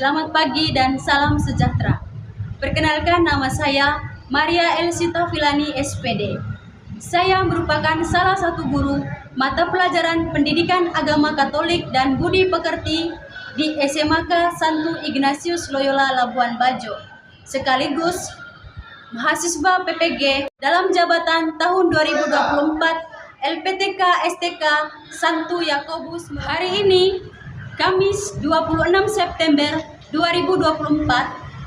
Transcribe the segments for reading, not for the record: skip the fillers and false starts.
Selamat pagi dan salam sejahtera. Perkenalkan, nama saya Maria Elsita Filani SPD. Saya merupakan salah satu guru mata pelajaran Pendidikan Agama Katolik dan Budi Pekerti di SMAK Santo Ignatius Loyola Labuan Bajo, sekaligus mahasiswa PPG dalam jabatan tahun 2024 LPTK STK Santo Yakobus. Hari ini Kamis 26 September 2024,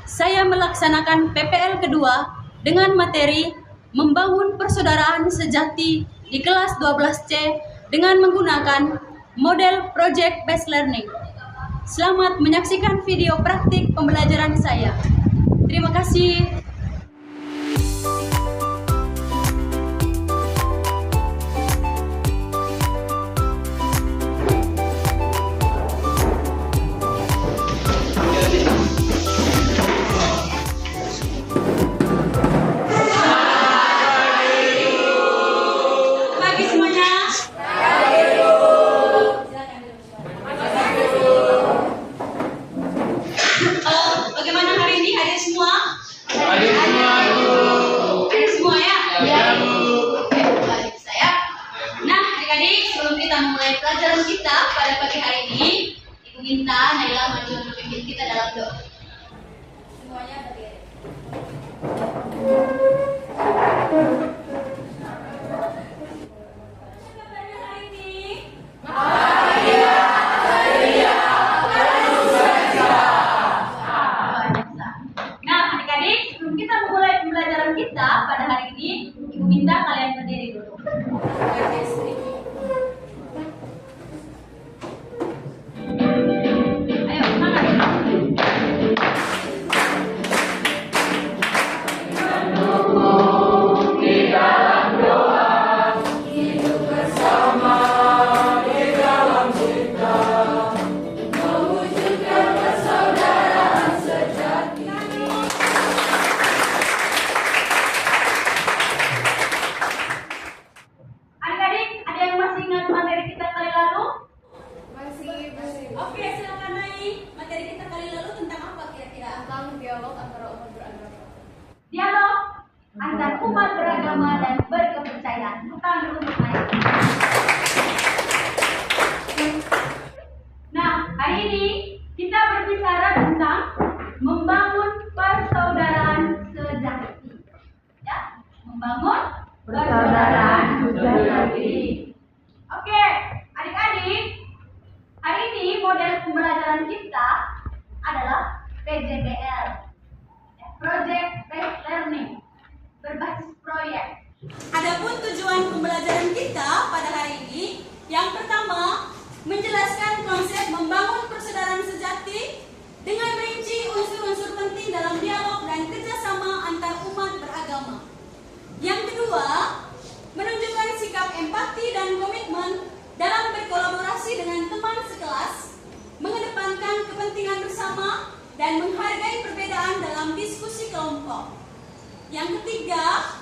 saya melaksanakan PPL kedua dengan materi membangun persaudaraan sejati di kelas 12C dengan menggunakan model Project Based Learning. Selamat menyaksikan video praktik pembelajaran saya. Terima kasih. Bagaimana hari ini? Hadir semua? Hadir semua, Bu. Hadir semua ya? Ya, Bu. Oke, adik saya. Nah, adik-adik, sebelum kita memulai pelajaran kita pada pagi hari ini, Ibu minta Naila maju untuk pimpin kita dalam doa. Semuanya berdiri. Kabarnya hari ini? Kita pada hari ini, Ibu minta kalian berdiri dulu. Ayo, semangat. Mendukung di dalam doa, hidup bersama di dalam cinta, mewujudkan persaudaraan sejati. Oke, silakan naik. Materi kita kali lalu tentang apa kira-kira? Tentang dialog antara umat beragama. Dialog antar umat beragama dan berkepercayaan. Bukan untuk naik. Nah, hari ini kita berbicara tentang membangun persaudaraan sejati. Ya, membangun persaudaraan sejati. Oke, adik-adik. Hari ini model pembelajaran kita adalah PJBL, Project Based Learning, berbasis proyek. Adapun tujuan pembelajaran kita pada hari ini, yang pertama, menjelaskan konsep membangun persaudaraan sejati dengan merinci unsur-unsur penting dalam dialog dan kerjasama antar umat beragama. Yang kedua, menunjukkan sikap empati dan komitmen dalam berkolaborasi dengan teman sekelas, mengedepankan kepentingan bersama, dan menghargai perbedaan dalam diskusi kelompok. Yang ketiga,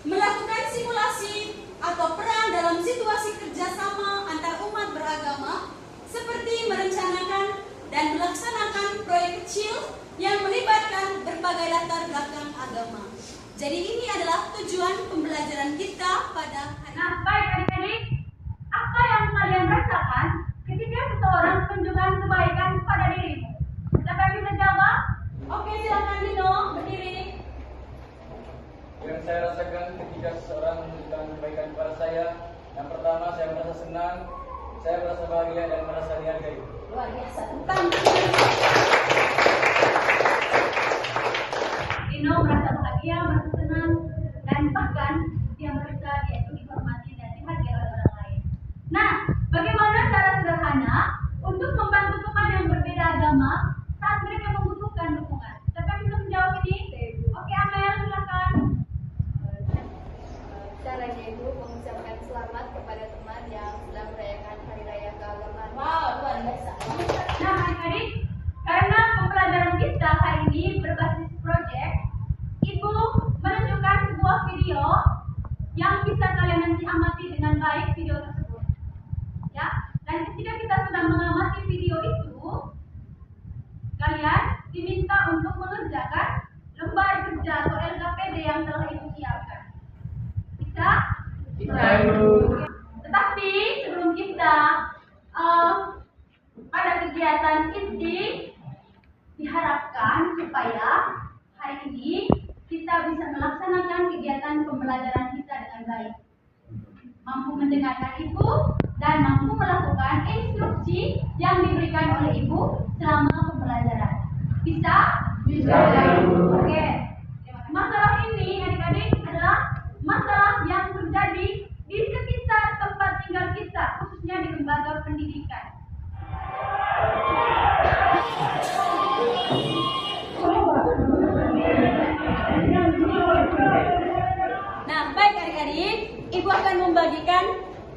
melakukan simulasi atau peran dalam situasi kerjasama antar umat beragama, seperti merencanakan dan melaksanakan proyek kecil yang melibatkan berbagai latar belakang agama. Jadi ini adalah tujuan pembelajaran kita pada hari ini. Nah, baik adik-adik, apa yang kalian rasakan ketika seseorang menunjukkan kebaikan pada dirimu? Siapa yang bisa jawab? Oke, silakan Dino, berdiri. Yang saya rasakan ketika seseorang menunjukkan kebaikan kepada saya, yang pertama saya merasa senang, saya merasa bahagia dan merasa dihargai. Luar biasa, tentang Dino merasa bahagia, merasa senang, dan bahkan dia merasa dia itu dihormati dan dihargai oleh orang lain. Nah, bagaimana cara sederhana untuk membantu teman yang berbeda agama saat mereka membutuhkan dukungan? Siapa yang bisa menjawab ini? Oke, Amel, silakan. Caranya itu mengucapkan selamat kepada teman yang sedang merayakan hari raya keagamaan. Wow, luar biasa. Nah, adik-adik, karena pembelajaran kita hari ini berbasis proyek, Ibu menunjukkan sebuah video Tetapi sebelum kita ada kegiatan inti, diharapkan supaya hari ini kita bisa melaksanakan kegiatan pembelajaran kita dengan baik, mampu mendengarkan ibu dan mampu melakukan instruksi yang diberikan oleh ibu selama pembelajaran. Bisa? Bisa. Oke. Masalah ini adik-adik adalah masalah yang terjadi di sekitar tempat tinggal kita, khususnya di lembaga pendidikan. Nah, baik adik-adik, ibu akan membagikan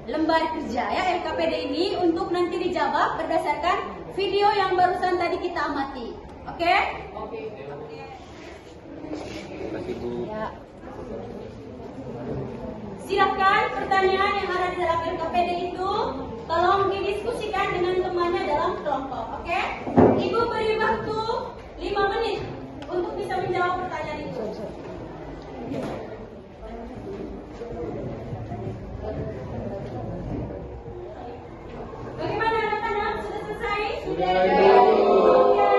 lembar kerja ya LKPD ini untuk nanti dijawab berdasarkan video yang barusan tadi kita amati. Oke? Oke. Ya. Silakan pertanyaan yang ada di dalam LKPD itu tolong didiskusikan dengan temannya dalam kelompok. Oke? Ibu beri waktu 5 menit untuk bisa menjawab pertanyaan itu. Bagaimana anak-anak? Sudah selesai? Sudah. Oke.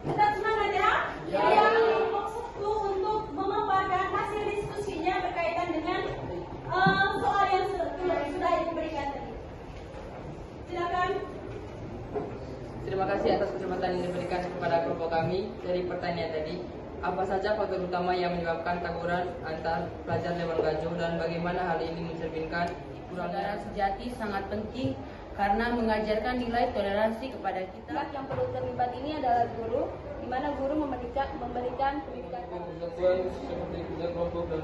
Tetap semangat ya? Ya. Kelompok 1 untuk memaparkan hasil diskusinya berkaitan dengan soal yang sudah ibu berikan tadi. Silakan. Terima kasih atas kesempatan yang diberikan kepada kelompok kami. Dari pertanyaan tadi, apa saja faktor utama yang menyebabkan tawuran antar pelajar Lewang Gajo dan bagaimana hal ini mencerminkan kurangnya sejati sangat penting karena mengajarkan nilai toleransi kepada kita. Yang perlu terlibat ini adalah guru, di mana guru memberikan pendidikan. Kesatuan seperti kerja kelompok dan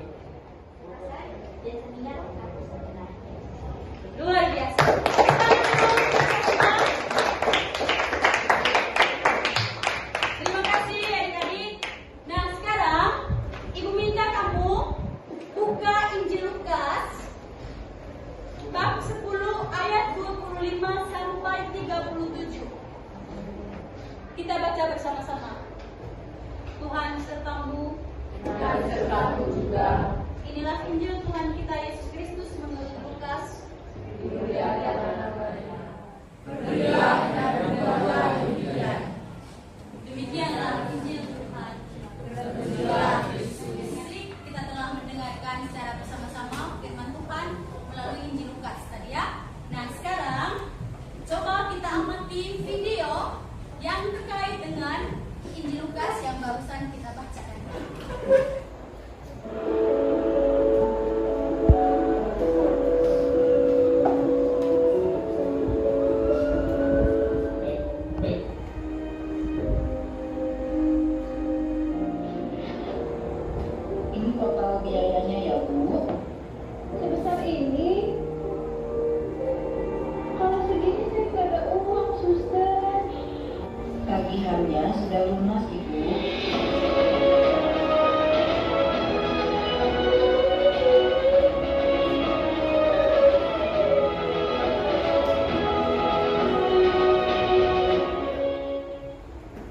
Luar biasa. Terima kasih adik-adik. Nah, sekarang ibu minta kamu buka Injil Lukas bab 10 ayat 25 sampai 37. Kita baca bersama-sama. Tuhan sertamu dan sertamu juga. Inilah Injil Tuhan kita Yesus Kristus menurut Lukas. Demikianlah Injil Tuhan. Jadi kita telah mendengarkan secara bersama-sama firman Tuhan melalui Injil Lukas tadi ya. Nah, sekarang coba kita amati video yang terkait dengan Injil Lukas yang barusan kita bacakan. Ini total biayanya ya Bu? Sebesar ini? Kalau segini saya nggak ada uang, suster. Tagihannya sudah lunas Ibu.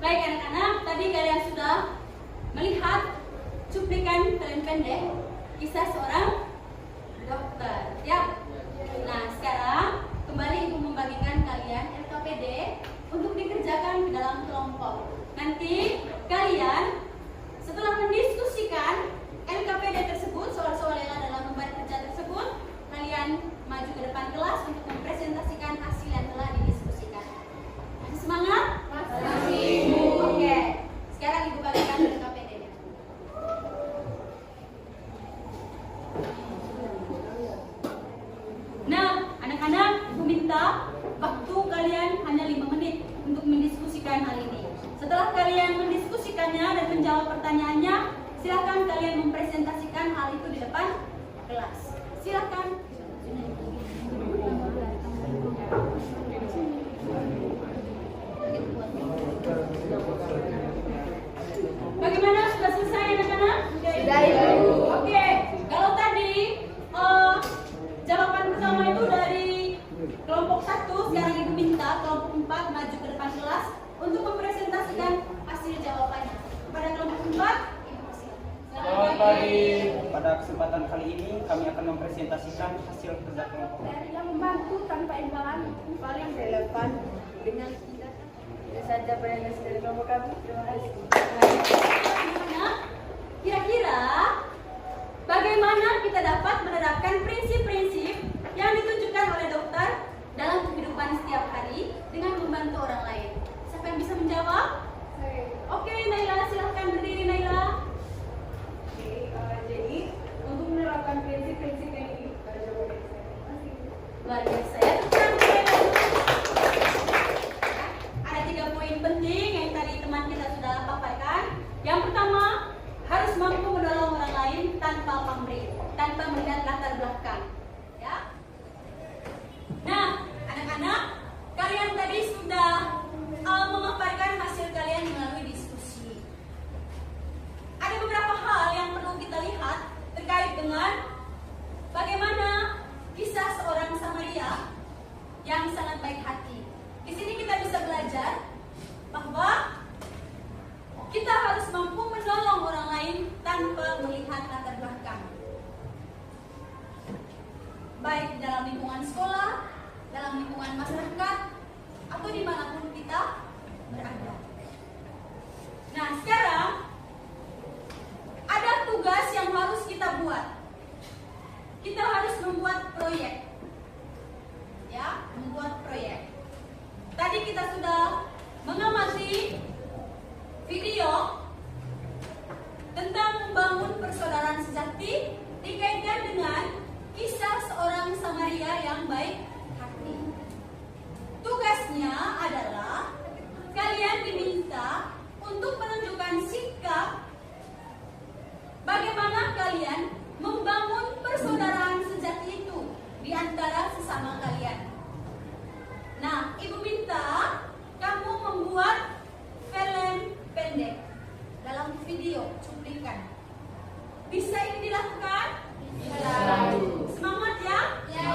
Baik anak-anak, tadi kalian sudah melihat cuplikan film pendek kisah seorang dokter ya. Nah, sekarang kembali ibu membagikan kalian LKPD untuk dikerjakan ke dalam kelompok. Nanti kalian setelah mendiskusikan LKPD tersebut, soal-soal yang ada dalam lembar kerja tersebut, kalian maju ke depan kelas untuk mempresentasikan hasil yang telah didiskusikan. Masih semangat? Masih. Oke. Sekarang ibu bagikan LKPD-nya. Nah, anak-anak, ibu minta waktu kalian hanya 5 menit untuk mendiskusikan hal ini. Setelah kalian mendiskusikannya dan menjawab pertanyaannya, silakan kalian mempresentasikan hal itu di depan kelas. Silakan. Bagaimana, sudah selesai anak-anak? Sudah, Ibu. Oke, kalau tadi jawaban pertama itu dari kelompok 1, sekarang ibu minta kelompok 4 maju ke depan kelas untuk mempresentasikan hasil jawabannya. Pada kelompok 4, ibu silakan. Selamat pagi. pada kesempatan kali ini kami akan mempresentasikan hasil kerja kelompok. Yang membantu tanpa imbalan paling relevan dengan kita. Itu saja presentasi dari kelompok kami. Terima kasih. Kira-kira bagaimana kita dapat menerapkan prinsip-prinsip yang ditunjukkan oleh dokter dalam kehidupan setiap hari dengan membantu orang lain? Siapa yang bisa menjawab? Oke, Naila, silahkan berdiri, Naila. Jadi untuk menerapkan prinsip-prinsip yang ini Luar biasa ya. Ada 3 poin penting yang tadi teman kita sudah paparkan. Yang pertama, harus mampu menolong orang lain tanpa pamrih, tanpa melihat latar belakang. Ya. Nah, anak-anak, kalian tadi sudah memaparkan hasil kalian melalui diskusi. Ada beberapa hal yang perlu kita lihat terkait dengan bagaimana kisah seorang Samaria yang sangat baik hati. Di sini kita bisa belajar bahwa kita harus mampu menolong orang lain tanpa melihat latar belakang. Baik dalam lingkungan sekolah, dalam lingkungan masyarakat, atau dimanapun kita berada. Nah, sekarang ada tugas yang harus kita buat. Kita harus membuat proyek. Ya, membuat proyek. Tadi kita sudah mengamati video tentang membangun persaudaraan sejati dikaitkan dengan kisah seorang Samaria yang baik hati. Tugasnya adalah kalian diminta untuk menunjukkan sikap bagaimana kalian membangun persaudaraan sejati itu di antara sesama kalian. Nah, Ibu minta kamu membuat film pendek dalam video cuplikan. Bisa ini dilakukan? Bisa. Semangat ya? Ya.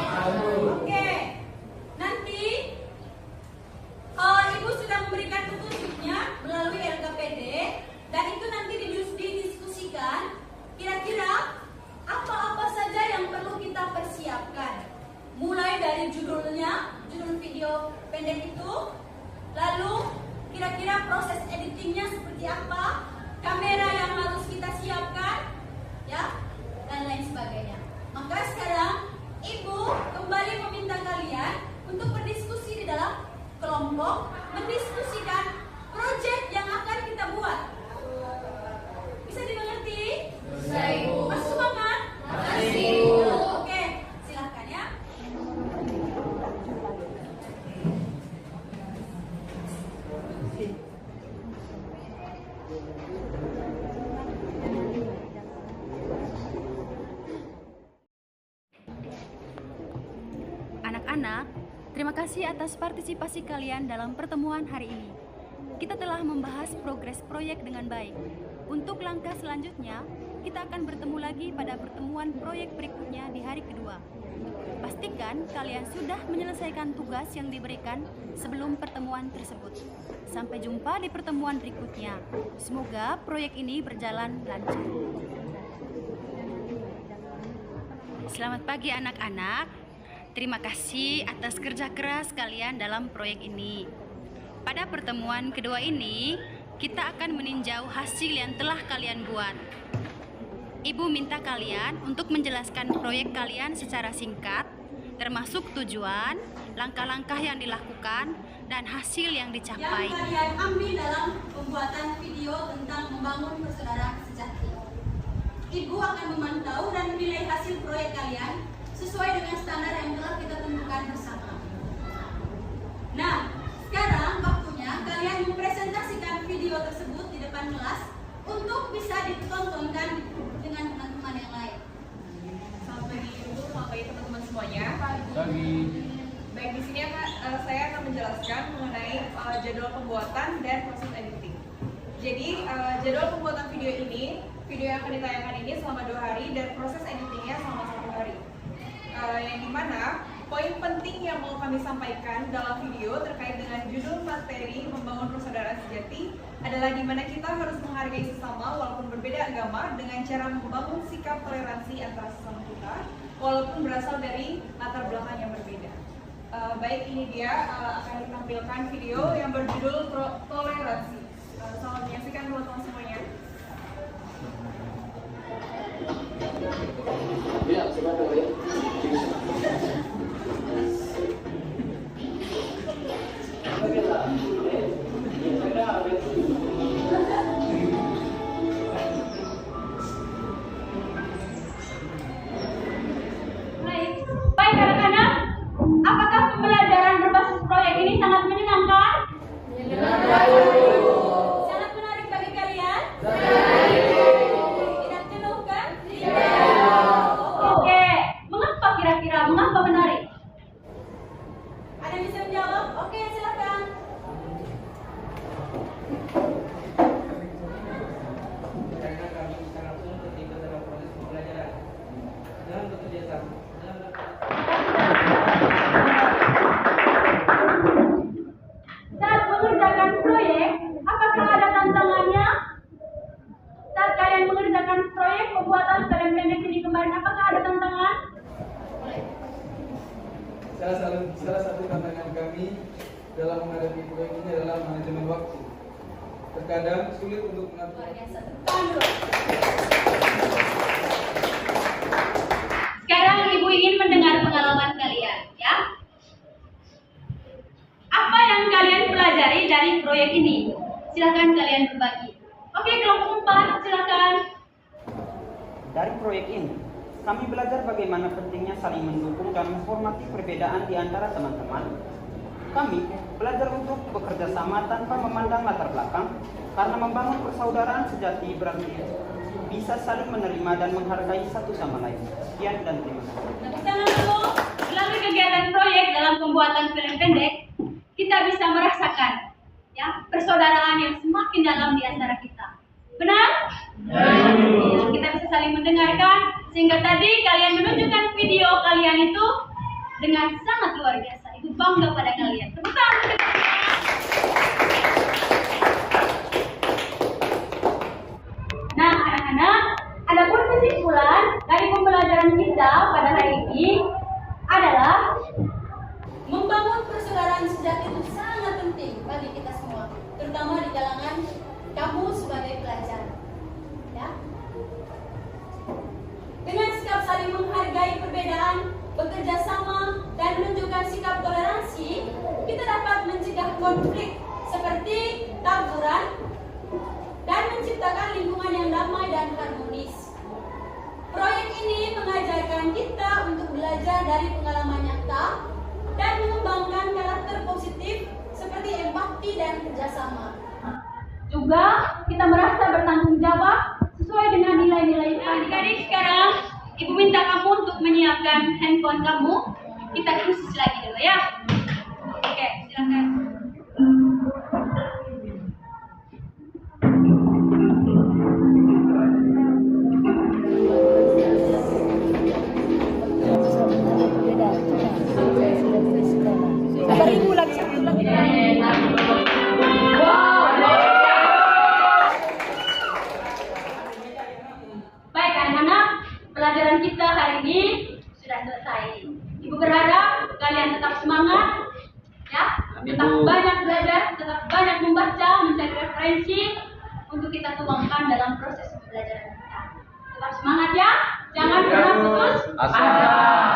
Oke. Nanti Ibu sudah memberikan petunjuknya melalui LKPD dan itu nanti didiskusikan kira-kira apa-apa saja yang perlu kita persiapkan. Mulai dari judulnya, judul video pendek itu, lalu kira-kira proses editingnya seperti apa, kamera yang harus kita siapkan, ya, dan lain sebagainya. Maka sekarang Ibu kembali meminta kalian untuk berdiskusi di dalam kelompok, mendiskusikan proyek yang akan kita buat. Bisa dimengerti? Bisa, Ibu. Masih semangat? Masih. Oke, silahkan ya. Anak-anak, terima kasih atas partisipasi kalian dalam pertemuan hari ini. Kita telah membahas progres proyek dengan baik. Untuk langkah selanjutnya, kita akan bertemu lagi pada pertemuan proyek berikutnya di hari kedua. Pastikan kalian sudah menyelesaikan tugas yang diberikan sebelum pertemuan tersebut. Sampai jumpa di pertemuan berikutnya. Semoga proyek ini berjalan lancar. Selamat pagi anak-anak. Terima kasih atas kerja keras kalian dalam proyek ini. Pada pertemuan kedua ini, kita akan meninjau hasil yang telah kalian buat. Ibu minta kalian untuk menjelaskan proyek kalian secara singkat, termasuk tujuan, langkah-langkah yang dilakukan, dan hasil yang dicapai. Yang kalian ambil dalam pembuatan video tentang membangun persaudaraan sejati. Ibu akan memantau dan menilai hasil proyek kalian sesuai dengan standar yang telah kita tentukan bersama. Nah, sekarang waktunya kalian mempresentasikan video tersebut di depan kelas untuk bisa ditontonkan dengan teman-teman yang lain. Selamat pagi Ibu, selamat pagi teman-teman semuanya. Pagi. Baik, di sini saya akan menjelaskan mengenai jadwal pembuatan dan proses editing. Jadi jadwal pembuatan video yang akan ditayangkan ini selama 2 hari dan proses editingnya selama 1 hari. Yang dimana poin penting yang mau kami sampaikan dalam video terkait dengan judul materi membangun persaudaraan sejati adalah di mana kita harus menghargai sesama walaupun berbeda agama dengan cara membangun sikap toleransi antara sesama kita walaupun berasal dari latar belakang yang berbeda. Baik, ini dia akan ditampilkan video yang berjudul toleransi. Selamat menyaksikan teman-teman semuanya. Ya, silakan ya. Baik anak-anak, apakah pembelajaran berbasis proyek ini sangat menyenangkan? Sangat menarik bagi kalian? Tidak jenuh kan? Oke, mengapa kira-kira? Mengapa menarik? Ada yang bisa menjawab? Oke, silakan. Karena kami sangat sungguh terlibat dalam proses pembelajaran dalam bekerja sama. Saat mengerjakan proyek, apakah ada tantangannya? Saat kalian mengerjakan proyek pembuatan film pendek ini kemarin, apakah ada tantangan? Salah satu tantangan kami dalam menghadapi proyek ini adalah manajemen waktu. Terkadang sulit untuk mengatur. Luar biasa. Tepuk tangan dulu. Sekarang Ibu ingin mendengar pengalaman kalian, ya. Apa yang kalian pelajari dari proyek ini? Silakan kalian berbagi. Oke, kelompok 4, silakan. Dari proyek ini, kami belajar bagaimana pentingnya saling mendukung dan menghormati perbedaan di antara teman-teman. Kami belajar untuk bekerja sama tanpa memandang latar belakang, karena membangun persaudaraan sejati berarti bisa saling menerima dan menghargai satu sama lain. Sekian dan terima kasih. Tepuk tangan dulu. Melalui kegiatan proyek dalam pembuatan film pendek, kita bisa merasakan ya persaudaraan yang semakin dalam di antara kita. Benar? Ya, kita bisa saling mendengarkan sehingga tadi kalian menunjukkan video kalian itu dengan sangat luar biasa. Ibu bangga pada kalian. Tepuk tangan. Nah, anak-anak, adapun kesimpulan dari pembelajaran kita pada hari ini adalah Membangun persaudaraan sejati itu sangat penting bagi kita semua, terutama di kalangan kamu sebagai pelajar. Ya. Dengan sikap saling menghargai perbedaan, bekerja sama, dan menunjukkan sikap toleransi, kita dapat mencegah konflik seperti taburan dan menciptakan lingkungan yang damai dan harmonis. Proyek ini mengajarkan kita untuk belajar dari pengalaman nyata dan mengembangkan karakter positif seperti empati dan kerjasama. juga kita merasa bertanggung jawab sesuai dengan nilai-nilai. Adik-adik, sekarang Ibu minta kamu untuk menyiapkan handphone kamu. Kita khusus lagi dulu ya. Oke, silakan. Baik anak-anak, pelajaran kita hari ini sudah selesai. Ibu berharap kalian tetap semangat, ya, tetap banyak belajar, tetap banyak membaca, mencari referensi untuk kita tuangkan dalam proses pembelajaran kita. Tetap semangat ya, jangan pernah putus asa.